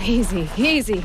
Easy, easy.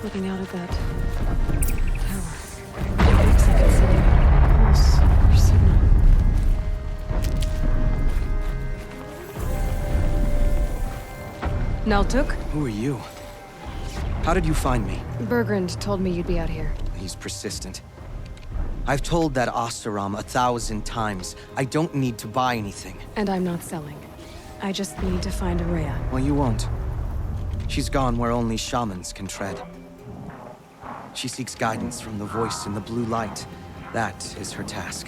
Looking out at that tower. Looks like it's sending out a pulse or signal. Naltuk? Who are you? How did you find me? Bergrand told me you'd be out here. He's persistent. I've told that Oseram 1,000 times. I don't need to buy anything. And I'm not selling. I just need to find Araya. Well, you won't. She's gone where only shamans can tread. She seeks guidance from the voice in the blue light. That is her task.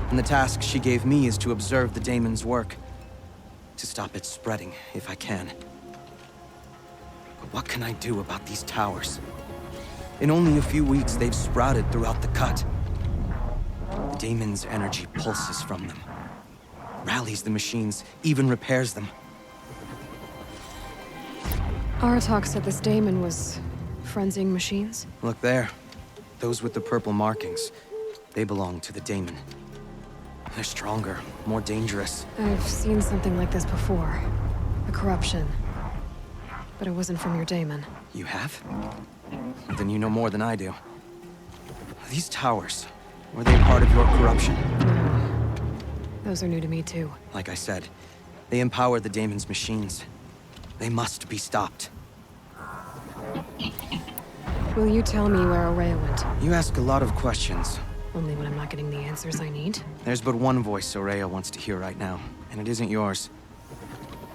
And the task she gave me is to observe the daemon's work. To stop it spreading, if I can. But what can I do about these towers? In only a few weeks, they've sprouted throughout the cut. The daemon's energy pulses from them. Rallies the machines, even repairs them. Aratak said this daemon was frenzying machines? Look there. Those with the purple markings. They belong to the daemon. They're stronger, more dangerous. I've seen something like this before. A corruption. But it wasn't from your daemon. You have? Then you know more than I do. These towers, were they part of your corruption? No. Those are new to me too. Like I said, they empower the daemon's machines. They must be stopped. Will you tell me where Araya went? You ask a lot of questions. Only when I'm not getting the answers I need? There's but one voice Araya wants to hear right now, and it isn't yours.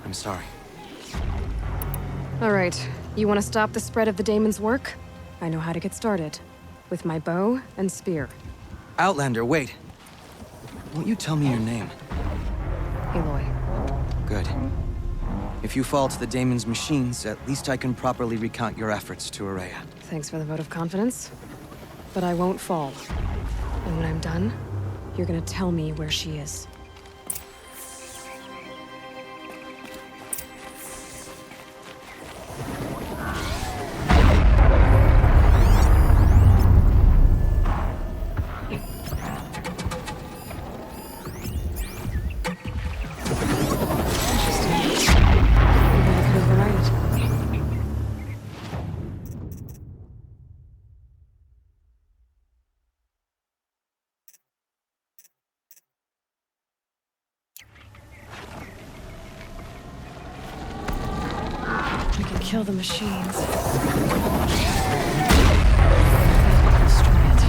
I'm sorry. All right. You want to stop the spread of the daemon's work? I know how to get started. With my bow and spear. Outlander, wait. Won't you tell me your name? Aloy. Good. If you fall to the daemon's machines, at least I can properly recount your efforts to Araya. Thanks for the vote of confidence. But I won't fall. And when I'm done, you're gonna tell me where she is. We can kill the machines. Destroy it.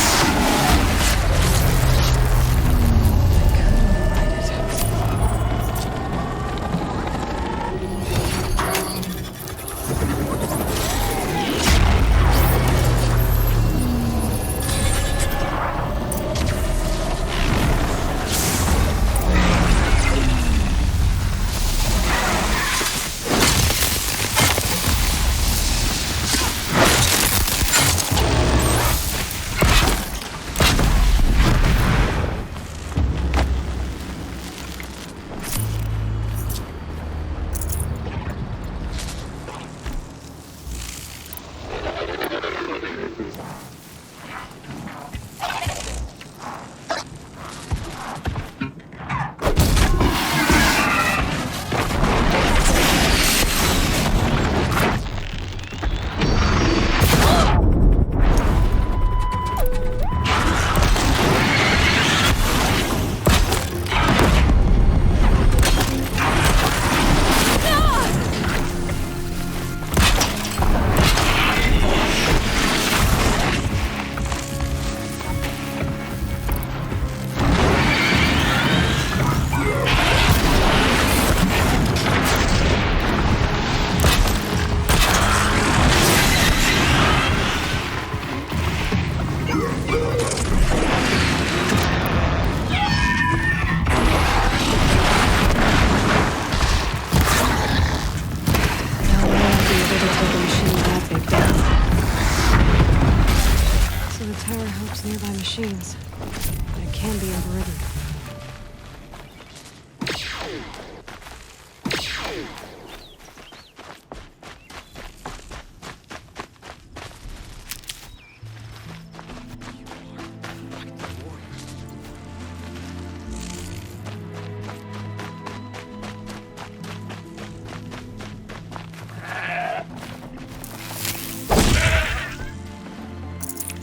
Override it.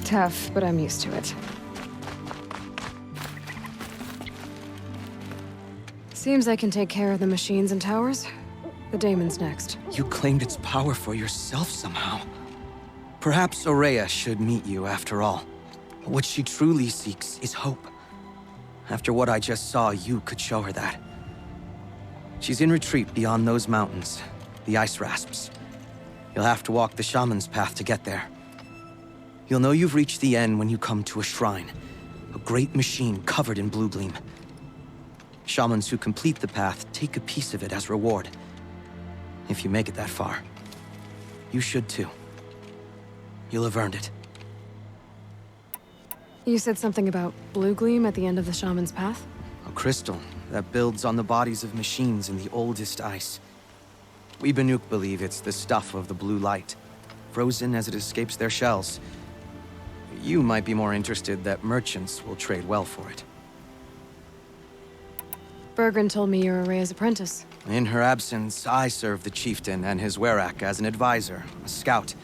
tough, but I'm used to it. Seems I can take care of the machines and towers. The daemon's next. You claimed its power for yourself somehow. Perhaps Aurea should meet you after all. What she truly seeks is hope. After what I just saw, you could show her that. She's in retreat beyond those mountains, the ice rasps. You'll have to walk the shaman's path to get there. You'll know you've reached the end when you come to a shrine, a great machine covered in blue gleam. Shamans who complete the path take a piece of it as reward. If you make it that far, you should too. You'll have earned it. You said something about blue gleam at the end of the shaman's path? A crystal that builds on the bodies of machines in the oldest ice. We Banuk believe it's the stuff of the blue light, frozen as it escapes their shells. You might be more interested that merchants will trade well for it. Bergren told me you're Aurea's apprentice. In her absence, I serve the chieftain and his werak as an advisor, a scout,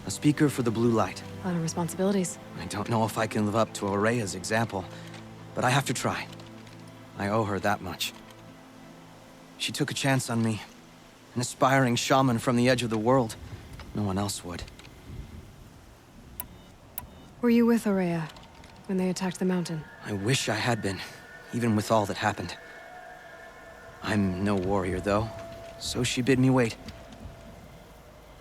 a speaker for the blue light. A lot of responsibilities. I don't know if I can live up to Aurea's example, but I have to try. I owe her that much. She took a chance on me, an aspiring shaman from the edge of the world. No one else would. Were you with Aurea when they attacked the mountain? I wish I had been, even with all that happened. I'm no warrior, though, so she bid me wait.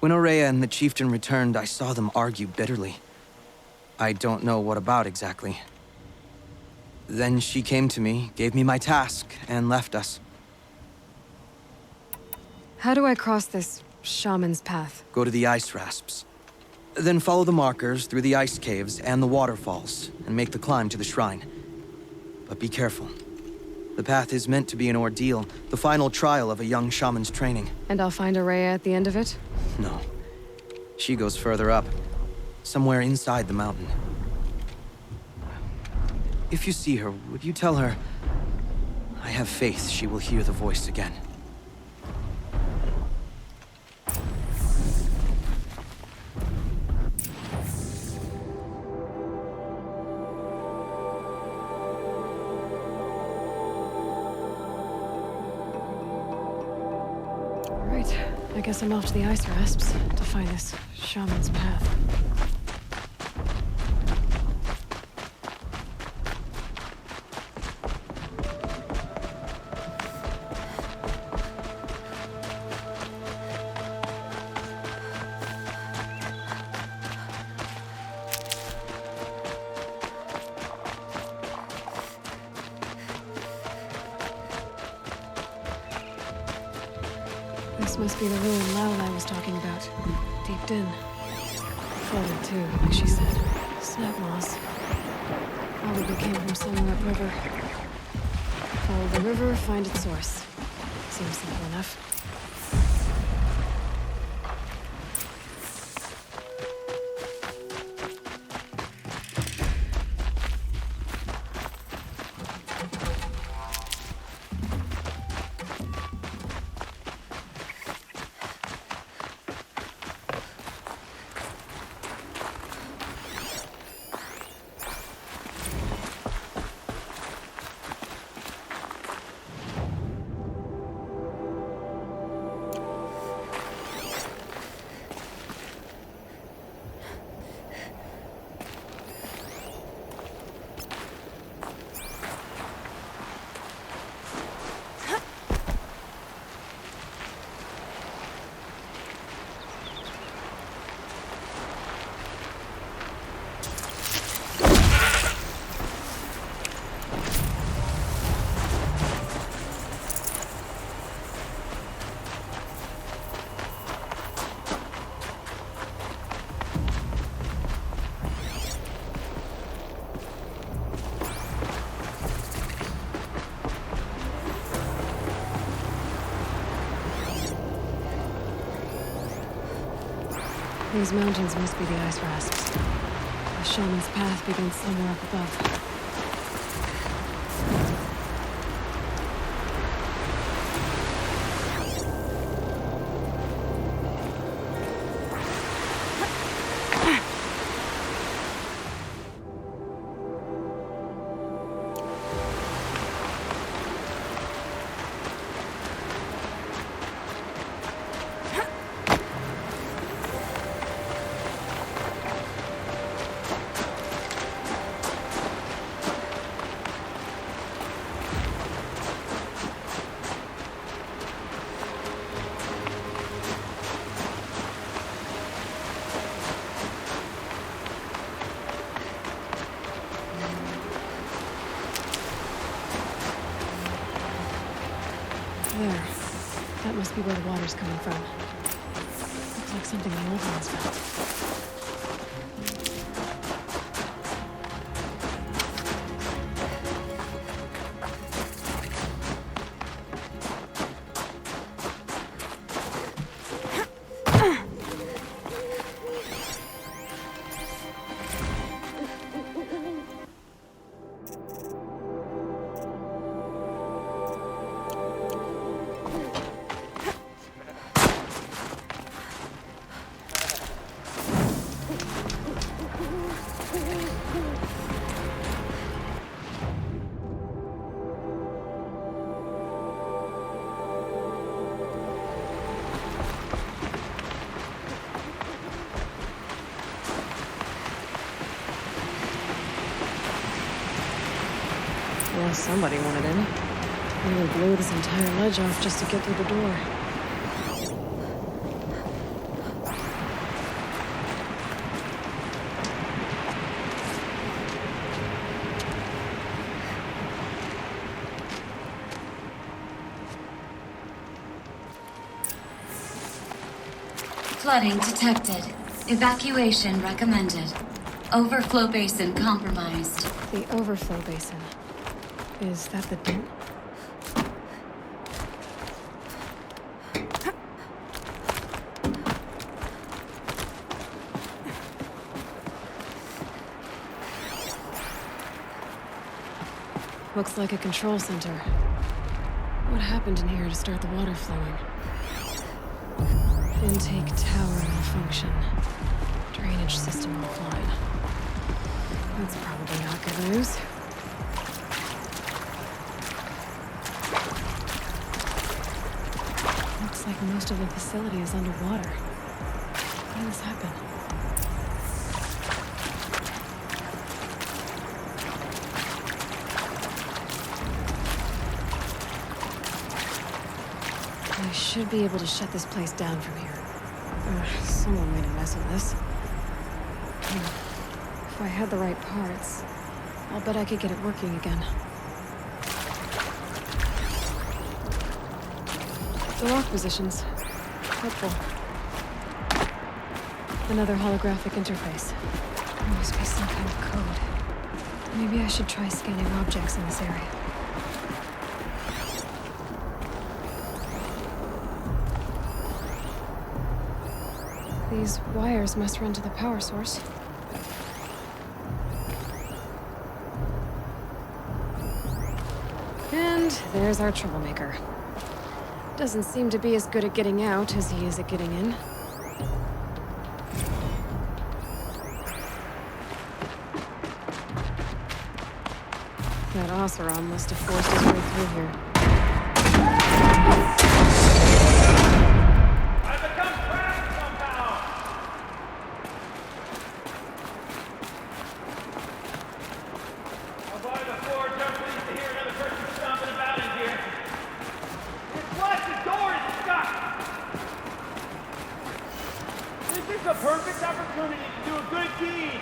When Aurea and the chieftain returned, I saw them argue bitterly. I don't know what about exactly. Then she came to me, gave me my task, and left us. How do I cross this shaman's path? Go to the ice rasps. Then follow the markers through the ice caves and the waterfalls, and make the climb to the shrine. But be careful. The path is meant to be an ordeal, the final trial of a young shaman's training. And I'll find Aurea at the end of it? No. She goes further up, somewhere inside the mountain. If you see her, would you tell her, I have faith she will hear the voice again. Right. I guess I'm off to the ice rasps to find this shaman's path. This must be the ruin Aloy was talking about. Deep in. Flooded too, like she said. Snap moss. Probably came from somewhere upriver. Follow the river, find its source. Seems simple enough. These mountains must be the ice rasps. The shaman's path begins somewhere up above. There. That must be where the water's coming from. Looks like something the old ones found. Well, somebody wanted in. They would blow this entire ledge off just to get through the door. Flooding detected. Evacuation recommended. Overflow basin compromised. The overflow basin. Is that the den? Looks like a control center. What happened in here to start the water flowing? Intake tower malfunction. Drainage system offline. That's probably not good news. Looks like most of the facility is underwater. How did this happen? I should be able to shut this place down from here. Someone made a mess of this. If I had the right parts, I'll bet I could get it working again. The lock positions. Helpful. Another holographic interface. There must be some kind of code. Maybe I should try scanning objects in this area. These wires must run to the power source. And there's our troublemaker. Doesn't seem to be as good at getting out as he is at getting in. That Oseram must have forced his way through here. I've become trapped somehow! I'll buy the floor, don't please to hear another person stomping about in here. It's what? The door is stuck! This is the perfect opportunity to do a good deed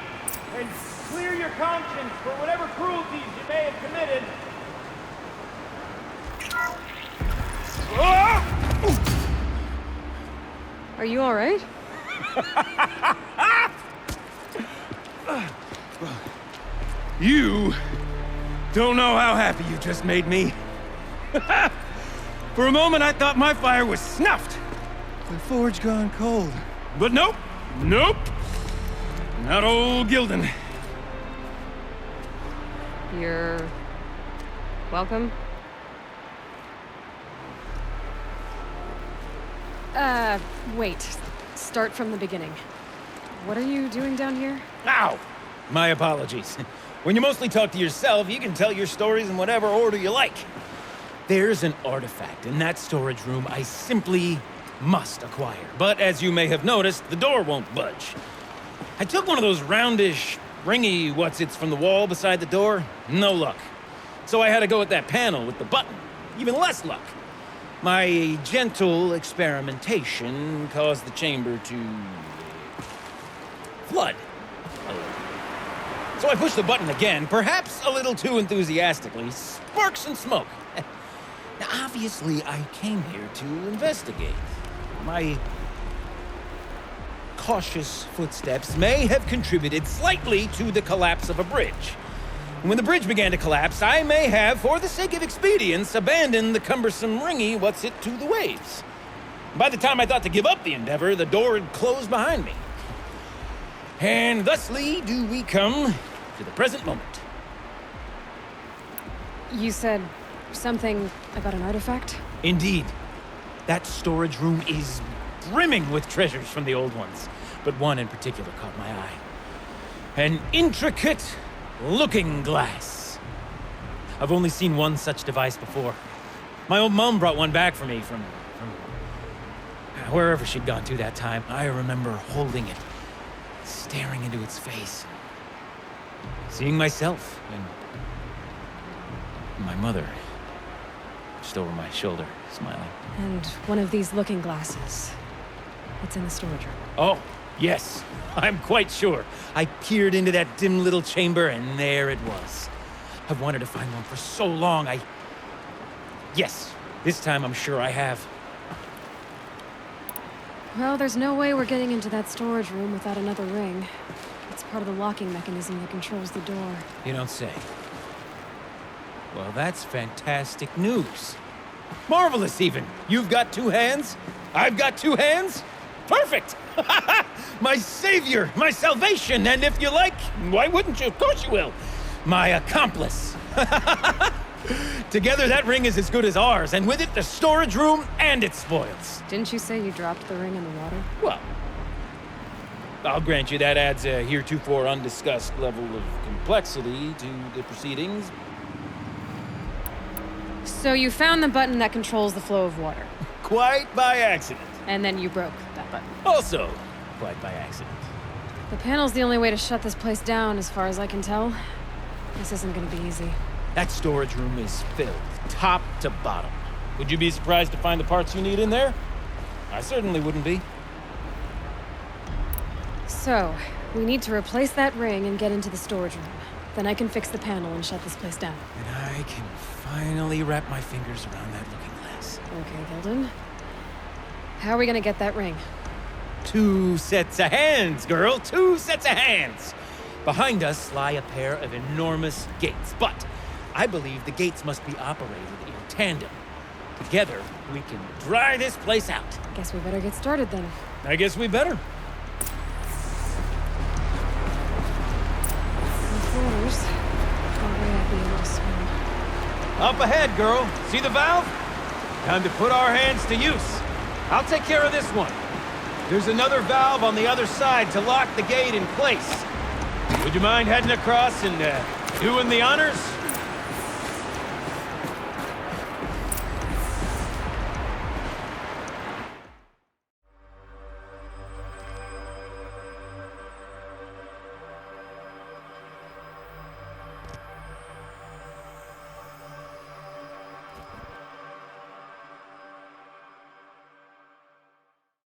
and clear your conscience for whatever cruelties you may have committed. Are you all right? You don't know how happy you just made me. For a moment, I thought my fire was snuffed. The forge gone cold. But nope, nope. Not old Gildan. You're... welcome? Wait. Start from the beginning. What are you doing down here? Ow! My apologies. When you mostly talk to yourself, you can tell your stories in whatever order you like. There's an artifact in that storage room I simply must acquire. But as you may have noticed, the door won't budge. I took one of those roundish, ringy what's-its from the wall beside the door. No luck. So I had to go with that panel with the button. Even less luck. My gentle experimentation caused the chamber to... flood. So I pushed the button again, perhaps a little too enthusiastically. Sparks and smoke. Now, obviously, I came here to investigate. My cautious footsteps may have contributed slightly to the collapse of a bridge. When the bridge began to collapse, I may have, for the sake of expedience, abandoned the cumbersome ringy what's-it to the waves. By the time I thought to give up the endeavor, the door had closed behind me. And thusly do we come to the present moment. You said something about an artifact? Indeed. That storage room is brimming with treasures from the old ones, but one in particular caught my eye. An intricate looking glass. I've only seen one such device before. My old mom brought one back for me from wherever she'd gone to that time. I remember holding it, staring into its face, seeing myself and my mother just over my shoulder, smiling. And one of these looking glasses. It's in the storage room. Oh, yes. I'm quite sure. I peered into that dim little chamber, and there it was. I've wanted to find one for so long, Yes, this time I'm sure I have. Well, there's no way we're getting into that storage room without another ring. It's part of the locking mechanism that controls the door. You don't say. Well, that's fantastic news. Marvelous, even. You've got two hands. I've got two hands. Perfect! My savior, my salvation, and if you like, why wouldn't you? Of course you will. My accomplice. Together, that ring is as good as ours, and with it, the storage room and its spoils. Didn't you say you dropped the ring in the water? Well, I'll grant you that adds a heretofore undiscussed level of complexity to the proceedings. So you found the button that controls the flow of water. Quite by accident. And then you broke that button. Also, quite by accident. The panel's the only way to shut this place down, as far as I can tell. This isn't gonna be easy. That storage room is filled, top to bottom. Would you be surprised to find the parts you need in there? I certainly wouldn't be. So, we need to replace that ring and get into the storage room. Then I can fix the panel and shut this place down. And I can finally wrap my fingers around that looking glass. Okay, Gilden. How are we gonna get that ring? 2 sets of hands, girl. 2 sets of hands. Behind us lie a pair of enormous gates, but I believe the gates must be operated in tandem. Together, we can dry this place out. Guess we better get started then. I guess we better. Quarters. No way I'd be able to swim. Up ahead, girl. See the valve? Time to put our hands to use. I'll take care of this one. There's another valve on the other side to lock the gate in place. Would you mind heading across and doing the honors?